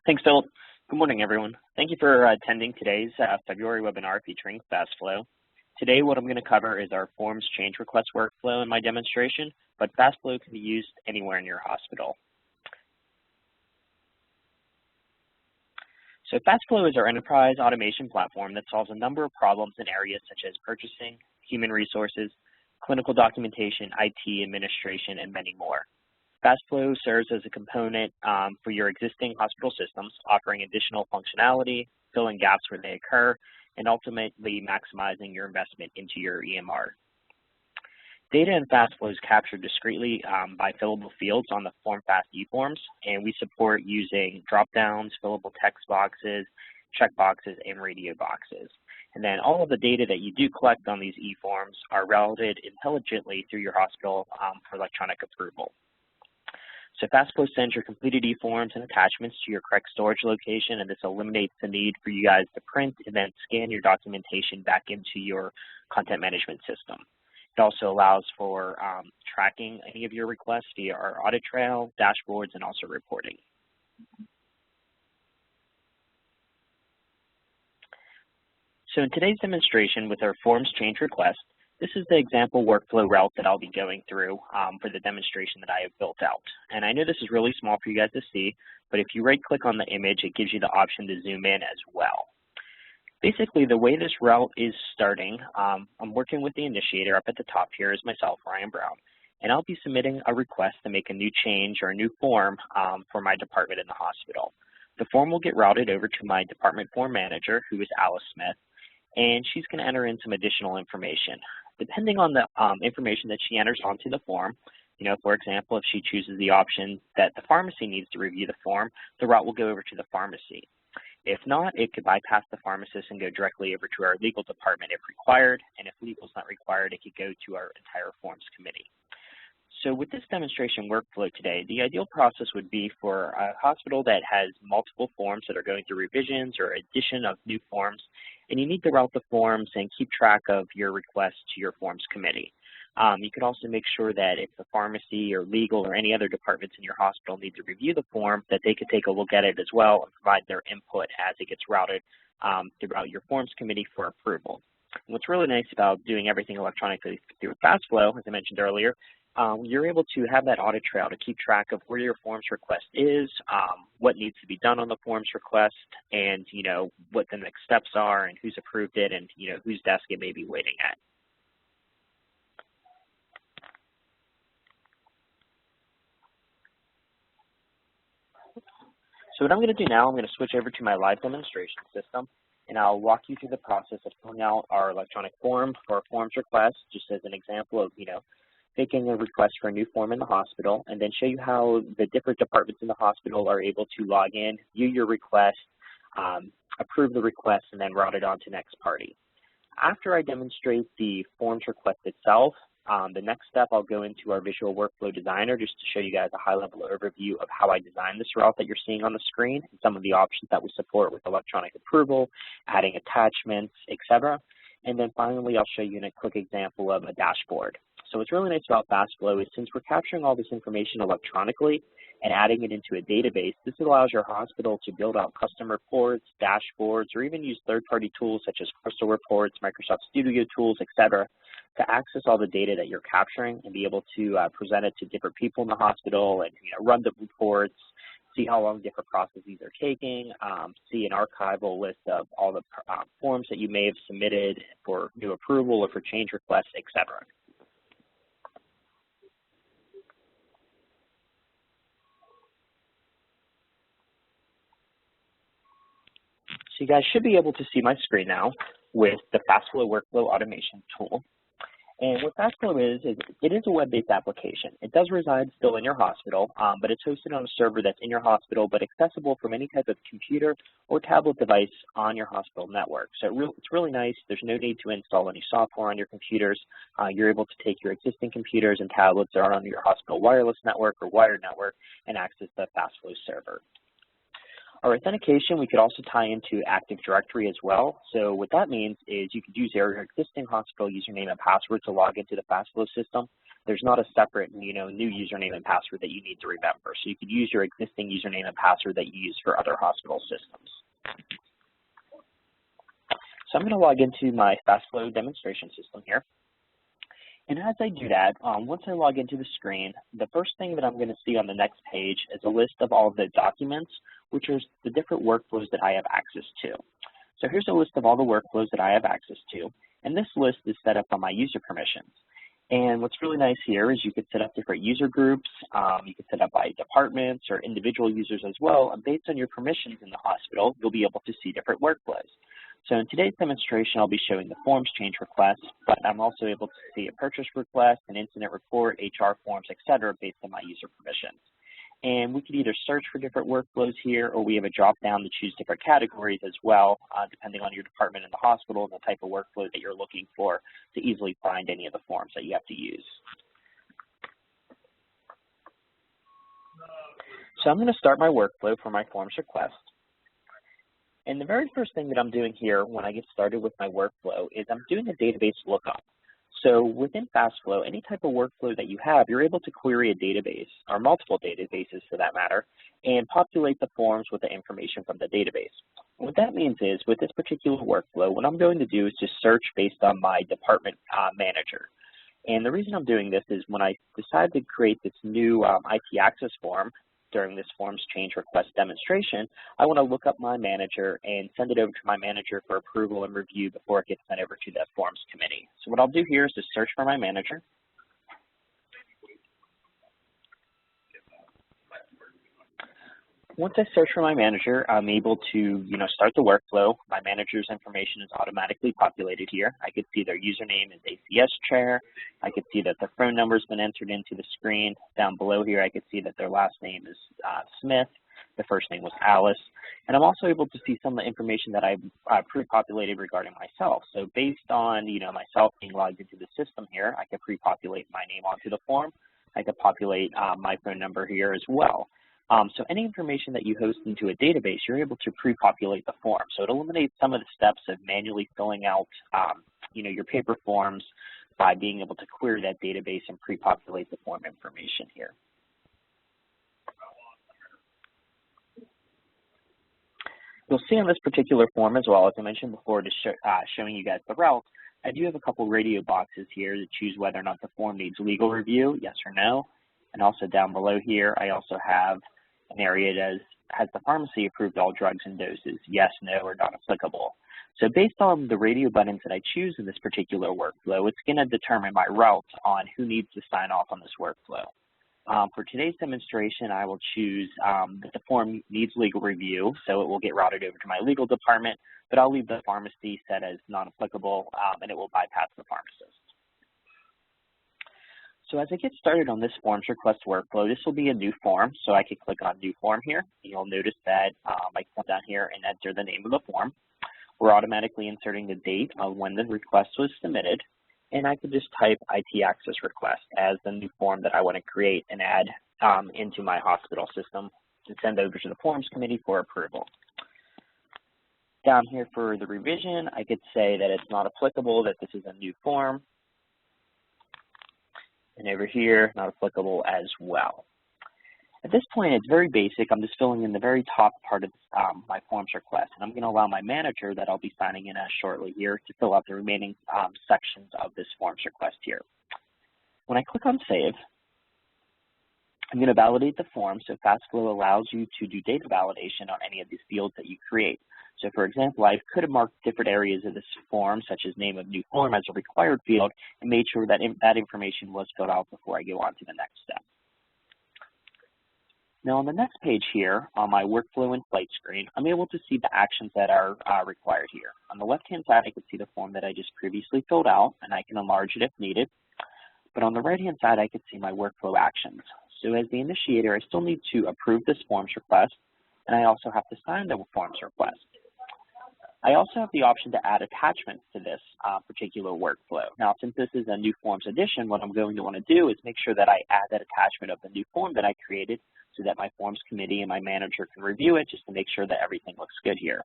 Thanks, Philip. Good morning, everyone. Thank you for attending today's February webinar featuring FastFlow. Today, what I'm going to cover is our forms change request workflow in my demonstration, but FastFlow can be used anywhere in your hospital. So FastFlow is our enterprise automation platform that solves a number of problems in areas such as purchasing, human resources, clinical documentation, IT administration, and many more. FastFlow serves as a component for your existing hospital systems, offering additional functionality, filling gaps where they occur, and ultimately maximizing your investment into your EMR. Data in FastFlow is captured discreetly by fillable fields on the Formfast eForms, and we support using drop-downs, fillable text boxes, checkboxes, and radio boxes. And then all of the data that you do collect on these eForms are routed intelligently through your hospital for electronic approval. So FastFlow sends your completed eForms and attachments to your correct storage location, and this eliminates the need for you guys to print and then scan your documentation back into your content management system. It also allows for tracking any of your requests via our audit trail, dashboards, and also reporting. So in today's demonstration with our forms change request, this is the example workflow route that I'll be going through for the demonstration that I have built out. And I know this is really small for you guys to see, but if you right-click on the image, it gives you the option to zoom in as well. Basically, the way this route is starting, I'm working with the initiator. Up at the top here is myself, Ryan Brown, and I'll be submitting a request to make a new change or a new form for my department in the hospital. The form will get routed over to my department form manager, who is Alice Smith, and she's going to enter in some additional information. Depending on the information that she enters onto the form, for example, if she chooses the option that the pharmacy needs to review the form, the route will go over to the pharmacy. If not, it could bypass the pharmacist and go directly over to our legal department if required, and if legal is not required, it could go to our entire forms committee. So with this demonstration workflow today, the ideal process would be for a hospital that has multiple forms that are going through revisions or addition of new forms, and you need to route the forms and keep track of your requests to your forms committee. You could also make sure that if the pharmacy or legal or any other departments in your hospital need to review the form, that they could take a look at it as well and provide their input as it gets routed throughout your forms committee for approval. And what's really nice about doing everything electronically through FastFlow, as I mentioned earlier, you're able to have that audit trail to keep track of where your forms request is, what needs to be done on the forms request, and what the next steps are and who's approved it and whose desk it may be waiting at. So what I'm going to do now, I'm going to switch over to my live demonstration system, and I'll walk you through the process of filling out our electronic form for a forms request, just as an example of, making a request for a new form in the hospital, and then show you how the different departments in the hospital are able to log in, view your request, approve the request, and then route it on to next party. After I demonstrate the forms request itself, the next step I'll go into our visual workflow designer just to show you guys a high-level overview of how I designed this route that you're seeing on the screen and some of the options that we support with electronic approval, adding attachments, etc. And then finally, I'll show you a quick example of a dashboard. So what's really nice about FastFlow is since we're capturing all this information electronically and adding it into a database, this allows your hospital to build out custom reports, dashboards, or even use third-party tools such as Crystal Reports, Microsoft Studio tools, etc., to access all the data that you're capturing and be able to present it to different people in the hospital and run the reports, see how long different processes are taking, see an archival list of all the forms that you may have submitted for new approval or for change requests, etc. So you guys should be able to see my screen now with the FastFlow Workflow Automation tool. And what FastFlow is it is a web-based application. It does reside still in your hospital, but it's hosted on a server that's in your hospital but accessible from any type of computer or tablet device on your hospital network. So it's really nice. There's no need to install any software on your computers. You're able to take your existing computers and tablets that are on your hospital wireless network or wired network and access the FastFlow server. Our authentication, we could also tie into Active Directory as well. So what that means is you could use your existing hospital username and password to log into the FastFlow system. there's not a separate, new username and password that you need to remember. So you could use your existing username and password that you use for other hospital systems. So I'm going to log into my FastFlow demonstration system here. And as I do that, once I log into the screen, the first thing that I'm going to see on the next page is a list of all of the documents, which are the different workflows that I have access to. So here's a list of all the workflows that I have access to, and this list is set up on my user permissions. And what's really nice here is you could set up different user groups, you could set up by departments or individual users as well, and based on your permissions in the hospital, you'll be able to see different workflows. So in today's demonstration, I'll be showing the forms change request, but I'm also able to see a purchase request, an incident report, HR forms, etc., based on my user permissions. And we could either search for different workflows here, or we have a drop-down to choose different categories as well, depending on your department in the hospital and the type of workflow that you're looking for to easily find any of the forms that you have to use. So I'm going to start my workflow for my forms request. And the very first thing that I'm doing here when I get started with my workflow is I'm doing a database lookup. So within FastFlow, any type of workflow that you have, you're able to query a database, or multiple databases for that matter, and populate the forms with the information from the database. What that means is, with this particular workflow, what I'm going to do is just search based on my department manager. And the reason I'm doing this is when I decided to create this new IT access form during this forms change request demonstration, I want to look up my manager and send it over to my manager for approval and review before it gets sent over to the forms committee. So what I'll do here is just search for my manager. Once I search for my manager, I'm able to, start the workflow. My manager's information is automatically populated here. I could see their username is ACS chair. I could see that their phone number's been entered into the screen. Down below here, I could see that their last name is Smith. The first name was Alice. And I'm also able to see some of the information that I pre-populated regarding myself. So based on, myself being logged into the system here, I could pre-populate my name onto the form. I could populate my phone number here as well. So any information that you host into a database, you're able to pre-populate the form. So it eliminates some of the steps of manually filling out, your paper forms by being able to query that database and pre-populate the form information here. You'll see on this particular form as well, as I mentioned before, to showing you guys the routes, I do have a couple radio boxes here to choose whether or not the form needs legal review, yes or no. And also down below here, I also have an area that has the pharmacy approved all drugs and doses, yes, no, or not applicable. So based on the radio buttons that I choose in this particular workflow, it's going to determine my route on who needs to sign off on this workflow. For today's demonstration, I will choose that the form needs legal review, so it will get routed over to my legal department, but I'll leave the pharmacy set as non-applicable, and it will bypass the pharmacist. So as I get started on this forms request workflow, this will be a new form, so I can click on New Form here. You'll notice that I can come down here and enter the name of the form. We're automatically inserting the date of when the request was submitted, and I could just type IT Access Request as the new form that I want to create and add into my hospital system to send over to the Forms Committee for approval. Down here for the revision, I could say that it's not applicable, that this is a new form. And over here, not applicable as well. At this point, it's very basic. I'm just filling in the very top part of my forms request. And I'm going to allow my manager that I'll be signing in as shortly here to fill out the remaining sections of this forms request here. When I click on Save, I'm going to validate the form. So FastFlow allows you to do data validation on any of these fields that you create. So for example, I could have marked different areas of this form, such as name of new form as a required field, and made sure that that information was filled out before I go on to the next step. Now on the next page here, on my workflow in flight screen, I'm able to see the actions that are required here. On the left-hand side, I can see the form that I just previously filled out, and I can enlarge it if needed. But on the right-hand side, I can see my workflow actions. So as the initiator, I still need to approve this forms request, and I also have to sign the forms request. I also have the option to add attachments to this particular workflow. Now, since this is a new forms edition, what I'm going to want to do is make sure that I add that attachment of the new form that I created so that my forms committee and my manager can review it just to make sure that everything looks good here.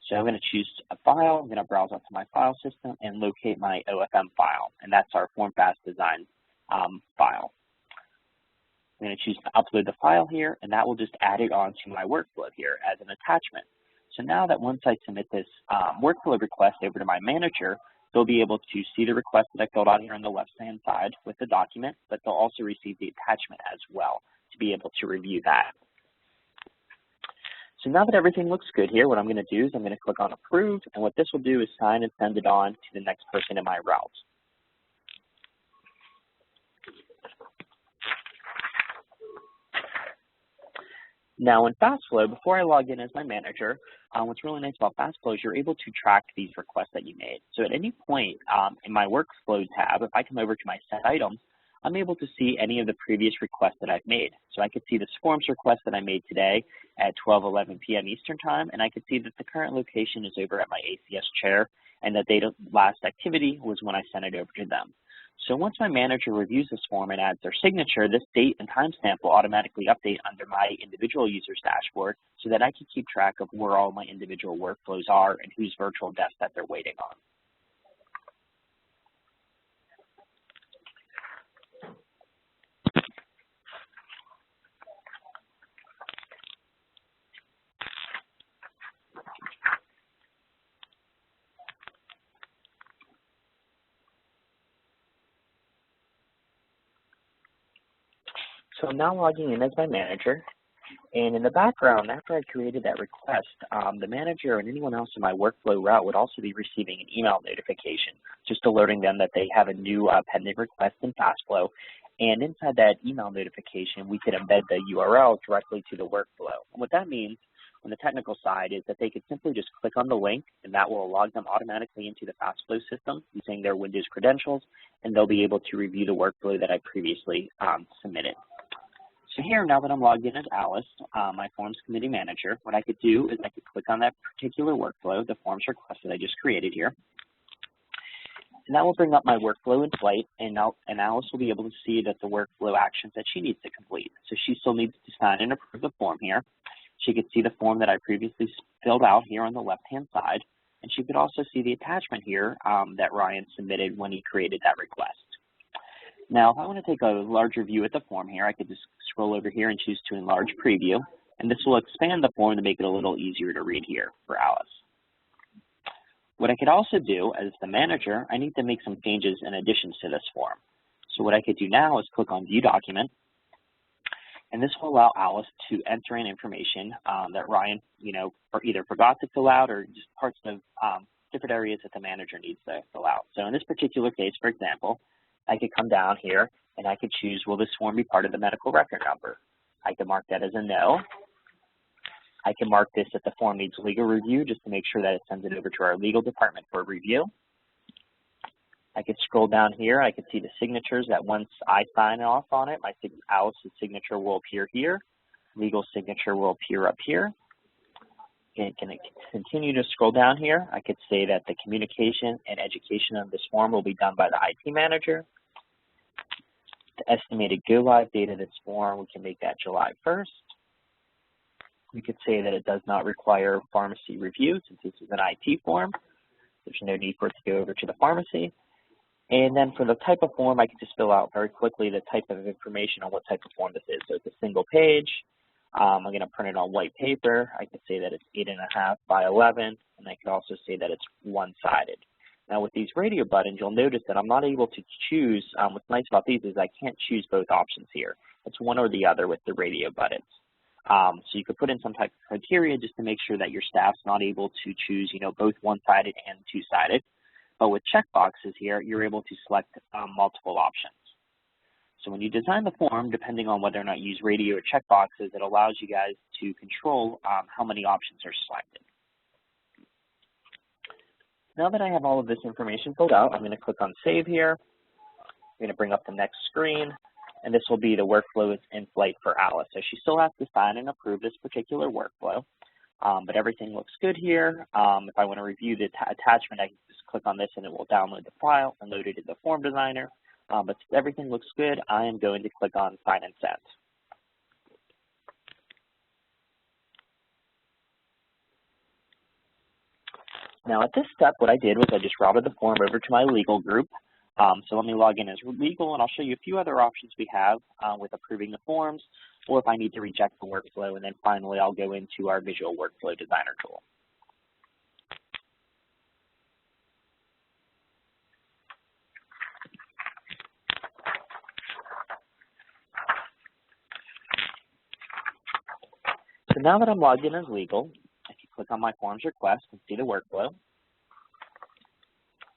So I'm going to choose a file. I'm going to browse up to my file system and locate my OFM file, and that's our Formfast design file. I'm going to choose to upload the file here, and that will just add it onto my workflow here as an attachment. So now that once I submit this workflow request over to my manager, they'll be able to see the request that I filled out here on the left-hand side with the document, but they'll also receive the attachment as well to be able to review that. So now that everything looks good here, what I'm going to do is I'm going to click on Approve, and what this will do is sign and send it on to the next person in my route. Now in FastFlow, before I log in as my manager, what's really nice about FastFlow is you're able to track these requests that you made. So at any point in my Workflow tab, if I come over to my Set Items, I'm able to see any of the previous requests that I've made. So I could see this forms request that I made today at 12:11 p.m. Eastern Time, and I could see that the current location is over at my ACS chair, and the date of last activity was when I sent it over to them. So once my manager reviews this form and adds their signature, this date and timestamp will automatically update under my individual user's dashboard so that I can keep track of where all my individual workflows are and whose virtual desk that they're waiting on. So I'm now logging in as my manager, and in the background, after I created that request, the manager and anyone else in my workflow route would also be receiving an email notification, just alerting them that they have a new pending request in FastFlow. And inside that email notification, we could embed the URL directly to the workflow. And what that means on the technical side is that they could simply just click on the link, and that will log them automatically into the FastFlow system using their Windows credentials, and they'll be able to review the workflow that I previously submitted. So here, now that I'm logged in as Alice, my Forms Committee Manager, what I could do is I could click on that particular workflow, the forms request that I just created here, and that will bring up my workflow in flight, and Alice will be able to see that the workflow actions that she needs to complete. So she still needs to sign and approve the form here. She could see the form that I previously filled out here on the left-hand side, and she could also see the attachment here that Ryan submitted when he created that request. Now, if I want to take a larger view at the form here, I could just scroll over here and choose to enlarge preview, and this will expand the form to make it a little easier to read here for Alice. What I could also do as the manager, I need to make some changes and additions to this form. So what I could do now is click on View Document, and this will allow Alice to enter in information that Ryan, either forgot to fill out or just parts of different areas that the manager needs to fill out. So in this particular case, for example, I could come down here and I could choose, will this form be part of the medical record number? I can mark that as a no. I can mark this that the form needs legal review just to make sure that it sends it over to our legal department for review. I could scroll down here. I could see the signatures that once I sign off on it, Alice's signature will appear here. Legal signature will appear up here. Can continue to scroll down here. I could say that the communication and education of this form will be done by the IT manager. The estimated go-live date of this form, we can make that July 1st. We could say that it does not require pharmacy review since this is an IT form. There's no need for it to go over to the pharmacy. And then for the type of form, I can just fill out very quickly the type of information on what type of form this is. So it's a single page. I'm going to print it on white paper. I could say that it's 8.5 by 11, and I could also say that it's one-sided. Now with these radio buttons, you'll notice that I'm not able to choose, what's nice about these is I can't choose both options here. It's one or the other with the radio buttons. So you could put in some type of criteria just to make sure that your staff's not able to choose, both one-sided and two-sided. But with checkboxes here, you're able to select multiple options. So when you design the form, depending on whether or not you use radio or checkboxes, it allows you guys to control how many options are selected. Now that I have all of this information filled out, I'm going to click on Save here. I'm going to bring up the next screen, and this will be the workflow in flight for Alice. So she still has to sign and approve this particular workflow, but everything looks good here. If I want to review the attachment, I can just click on this and it will download the file and load it in the form designer. But if everything looks good, I am going to click on Sign and Send. Now at this step, what I did was I just routed the form over to my legal group. So let me log in as legal, and I'll show you a few other options we have with approving the forms, or if I need to reject the workflow, and then finally I'll go into our visual workflow designer tool. So now that I'm logged in as legal, I can click on my forms request and see the workflow.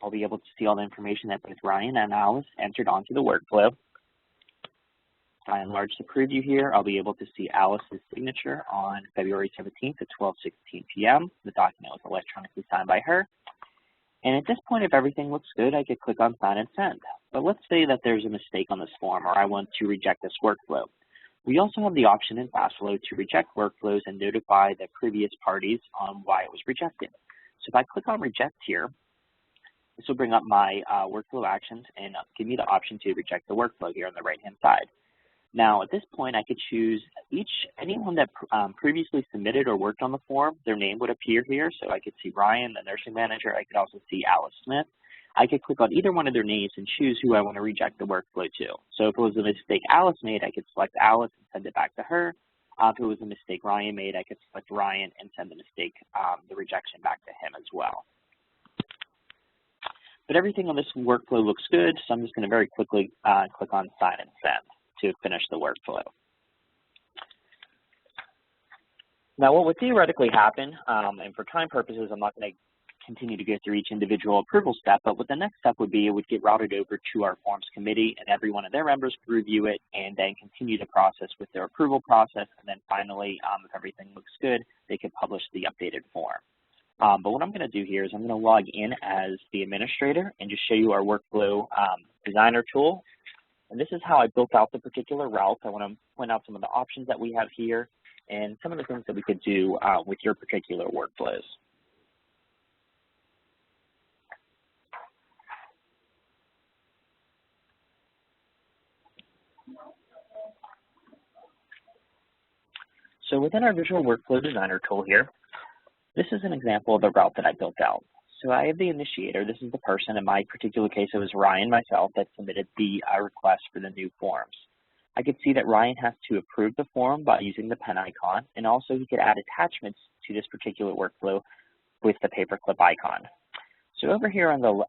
I'll be able to see all the information that both Ryan and Alice entered onto the workflow. If I enlarge the preview here, I'll be able to see Alice's signature on February 17th at 12:16 p.m. The document was electronically signed by her. And at this point, if everything looks good, I could click on Sign and Send. But let's say that there's a mistake on this form, or I want to reject this workflow. We also have the option in FastFlow to reject workflows and notify the previous parties on why it was rejected. So if I click on Reject here, this will bring up my workflow actions and give me the option to reject the workflow here on the right-hand side. Now, at this point, I could choose anyone that previously submitted or worked on the form. Their name would appear here, so I could see Ryan, the nursing manager. I could also see Alice Smith. I could click on either one of their names and choose who I want to reject the workflow to. So if it was a mistake Alice made, I could select Alice and send it back to her. If it was a mistake Ryan made, I could select Ryan and send the rejection back to him as well. But everything on this workflow looks good, so I'm just going to very quickly click on Sign and Send to finish the workflow. Now, what would theoretically happen, and for time purposes, I'm not going to continue to go through each individual approval step, but what the next step would be, it would get routed over to our forms committee, and every one of their members could review it and then continue the process with their approval process, and then finally, if everything looks good, they could publish the updated form. But what I'm going to do here is I'm going to log in as the administrator and just show you our workflow designer tool. And this is how I built out the particular route. I want to point out some of the options that we have here and some of the things that we could do with your particular workflows. So within our visual workflow designer tool here, this is an example of the route that I built out. So I have the initiator. This is the person. In my particular case, it was Ryan, myself, that submitted the request for the new forms. I could see that Ryan has to approve the form by using the pen icon, and also he could add attachments to this particular workflow with the paperclip icon. So over here on the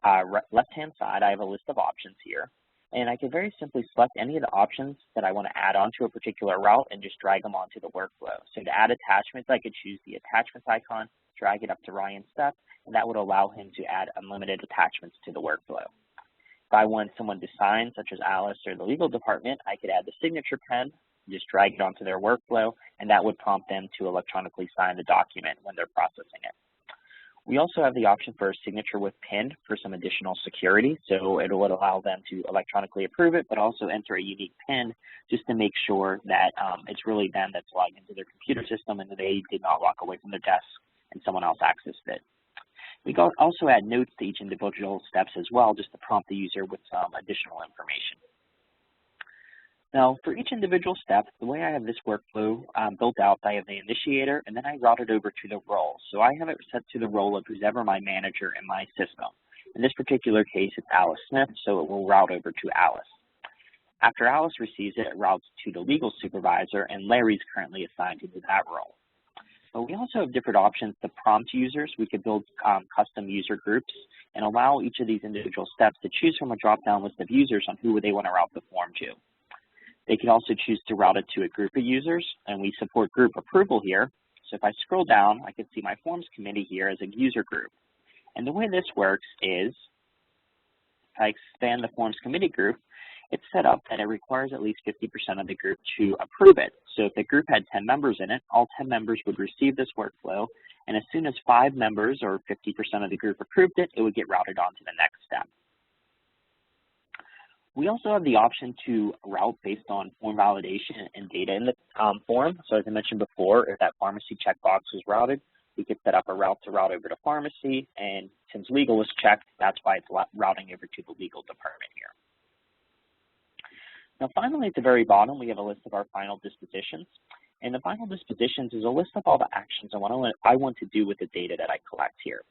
left-hand side, I have a list of options here, and I can very simply select any of the options that I want to add onto a particular route and just drag them onto the workflow. So to add attachments, I could choose the attachments icon, drag it up to Ryan's step, and that would allow him to add unlimited attachments to the workflow. If I want someone to sign, such as Alice or the legal department, I could add the signature pen, just drag it onto their workflow, and that would prompt them to electronically sign the document when they're processing it. We also have the option for a signature with PIN for some additional security, so it would allow them to electronically approve it, but also enter a unique PIN just to make sure that it's really them that's logged into their computer system and that they did not walk away from their desk and someone else accessed it. We can also add notes to each individual steps as well, just to prompt the user with some additional information. Now, for each individual step, the way I have this workflow built out, I have the initiator, and then I route it over to the role. So I have it set to the role of who's ever my manager in my system. In this particular case, it's Alice Smith, so it will route over to Alice. After Alice receives it, it routes to the legal supervisor, and Larry's currently assigned to that role. But we also have different options to prompt users. We could build custom user groups and allow each of these individual steps to choose from a drop-down list of users on who they want to route the form to. They can also choose to route it to a group of users, and we support group approval here. So if I scroll down, I can see my forms committee here as a user group. And the way this works is, if I expand the forms committee group, it's set up that it requires at least 50% of the group to approve it. So if the group had 10 members in it, all 10 members would receive this workflow, and as soon as 5 members or 50% of the group approved it, it would get routed on to the next step. We also have the option to route based on form validation and data in the form. So as I mentioned before, if that pharmacy checkbox was routed, we could set up a route to route over to pharmacy, and since legal was checked, that's why it's routing over to the legal department here. Now finally, at the very bottom, we have a list of our final dispositions. And the final dispositions is a list of all the actions I want to do with the data that I collect here.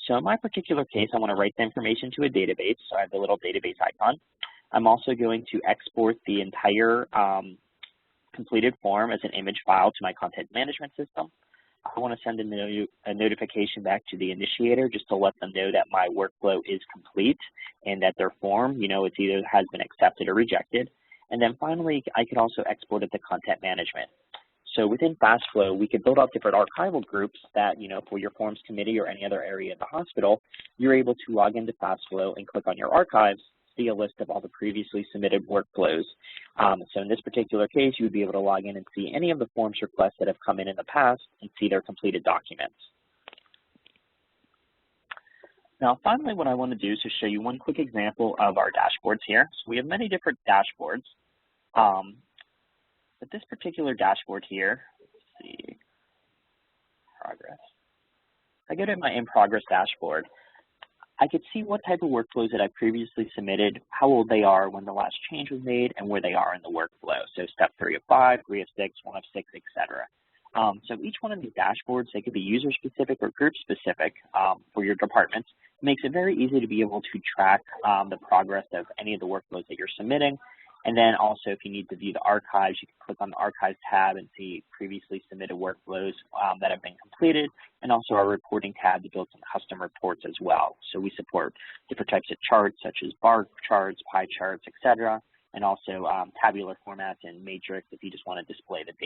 So in my particular case, I want to write the information to a database, so I have the little database icon. I'm also going to export the entire completed form as an image file to my content management system. I want to send a notification back to the initiator just to let them know that my workflow is complete and that their form, it's either has been accepted or rejected. And then finally, I could also export it to content management. So within FastFlow, we could build out different archival groups that, for your forms committee or any other area of the hospital, you're able to log into FastFlow and click on your archives, see a list of all the previously submitted workflows. So in this particular case, you would be able to log in and see any of the forms requests that have come in the past and see their completed documents. Now, finally, what I want to do is to show you one quick example of our dashboards here. So we have many different dashboards, but this particular dashboard here, let's see, progress. If I go to my in progress dashboard, I could see what type of workflows that I previously submitted, how old they are when the last change was made, and where they are in the workflow. So step 3 of 5, 3 of 6, 1 of 6, etc. So each one of these dashboards, they could be user-specific or group-specific for your departments. It makes it very easy to be able to track the progress of any of the workflows that you're submitting. And then also, if you need to view the archives, you can click on the Archives tab and see previously submitted workflows that have been completed, and also our Reporting tab to build some custom reports as well. So we support different types of charts, such as bar charts, pie charts, etc., and also tabular formats and matrix if you just want to display the data.